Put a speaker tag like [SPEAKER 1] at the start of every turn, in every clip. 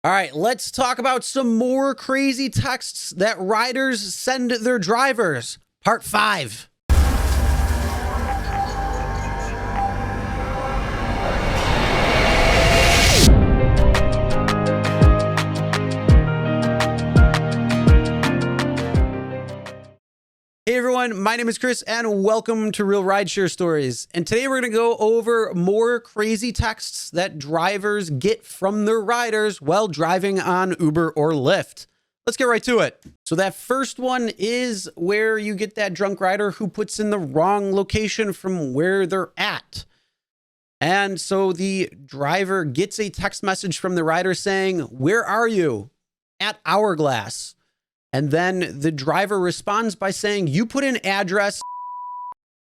[SPEAKER 1] All right, let's talk about some more crazy texts that riders send their drivers. Part 5. Hey everyone, my name is Chris and welcome to Real Rideshare Stories. And today we're going to go over more crazy texts that drivers get from their riders while driving on Uber or Lyft. Let's get right to it. So that first one is where you get that drunk rider who puts in the wrong location from where they're at. And so the driver gets a text message from the rider saying, "Where are you?" At Hourglass. And then the driver responds by saying, "You put in address."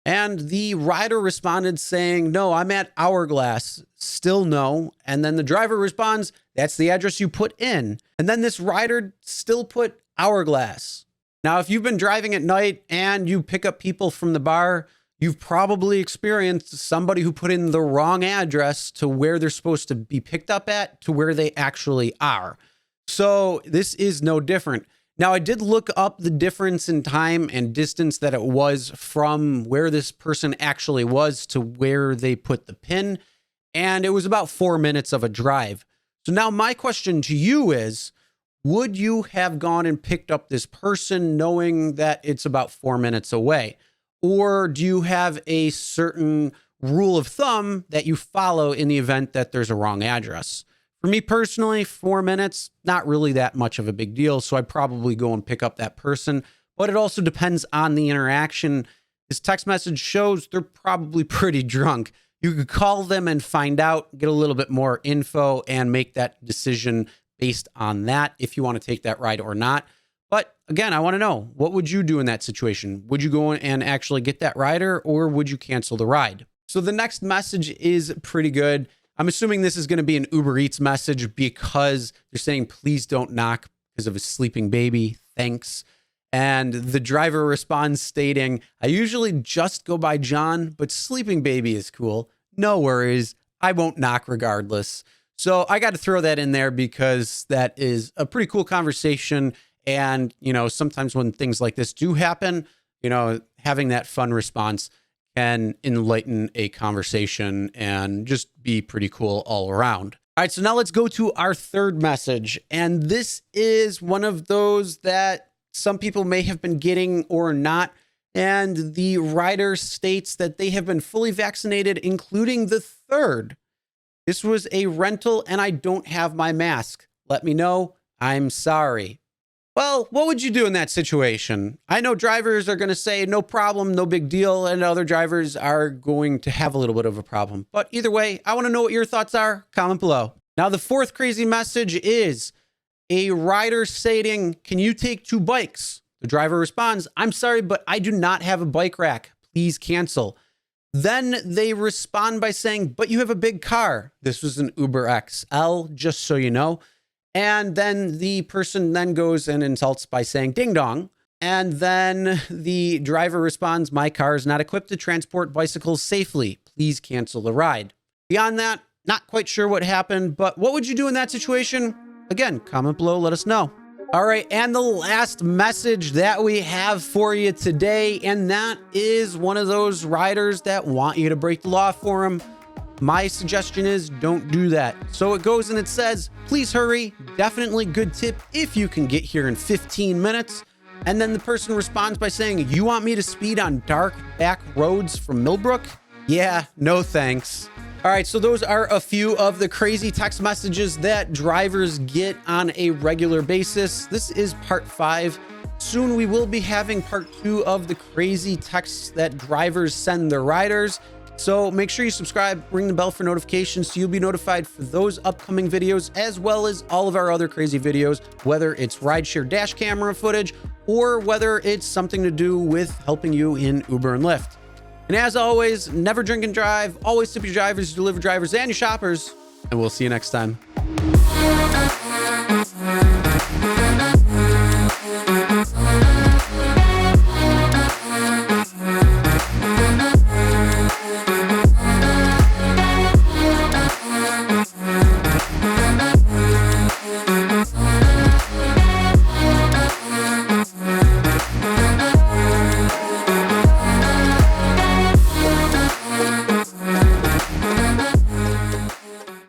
[SPEAKER 1] And the rider responded saying, "No, I'm at Hourglass." Still no. And then the driver responds, "That's the address you put in." And then this rider still put Hourglass. Now, if you've been driving at night and you pick up people from the bar, you've probably experienced somebody who put in the wrong address to where they're supposed to be picked up at to where they actually are. So this is no different. Now, I did look up the difference in time and distance that it was from where this person actually was to where they put the pin, and it was about 4 minutes of a drive. So now my question to you is, would you have gone and picked up this person knowing that it's about 4 minutes away? Or do you have a certain rule of thumb that you follow in the event that there's a wrong address? For me personally, 4 minutes, not really that much of a big deal. So I'd probably go and pick up that person, but it also depends on the interaction. This text message shows they're probably pretty drunk. You could call them and find out, get a little bit more info and make that decision based on that if you want to take that ride or not. But again, I want to know, what would you do in that situation? Would you go and actually get that rider or would you cancel the ride? So the next message is pretty good. I'm assuming this is going to be an UberEATS message because they're saying, "Please don't knock because of a sleeping baby. Thanks." And the driver responds stating, "I usually just go by John, but sleeping baby is cool. No worries. I won't knock regardless." So I got to throw that in there because that is a pretty cool conversation. And, sometimes when things like this do happen, having that fun response can enlighten a conversation and just be pretty cool all around. All right, so now let's go to our third message. And this is one of those that some people may have been getting or not. And the rider states that they have been fully vaccinated, including the third. This was a rental and I don't have my mask. Let me know. I'm sorry. Well, what would you do in that situation? I know drivers are going to say, "No problem, no big deal," and other drivers are going to have a little bit of a problem. But either way, I want to know what your thoughts are. Comment below. Now, the fourth crazy message is a rider stating, "Can you take 2 bikes?" The driver responds, "I'm sorry, but I do not have a bike rack. Please cancel." Then they respond by saying, "But you have a big car." This was an Uber XL, just so you know. And then the person then goes and insults by saying, "Ding dong." And then the driver responds, "My car is not equipped to transport bicycles safely. Please cancel the ride." Beyond that, not quite sure what happened, but what would you do in that situation? Again, comment below, let us know. All right, and the last message that we have for you today, and that is one of those riders that want you to break the law for them. My suggestion is don't do that. So it goes and it says, "Please hurry. Definitely good tip if you can get here in 15 minutes. And then the person responds by saying, "You want me to speed on dark back roads from Millbrook?" Yeah, no thanks. All right, so those are a few of the crazy text messages that drivers get on a regular basis. This is part 5. Soon we will be having part 2 of the crazy texts that drivers send their riders. So make sure you subscribe, ring the bell for notifications so you'll be notified for those upcoming videos, as well as all of our other crazy videos, whether it's rideshare dash camera footage or whether it's something to do with helping you in Uber and Lyft. And as always, never drink and drive, always tip your drivers, deliver drivers, and your shoppers, and we'll see you next time.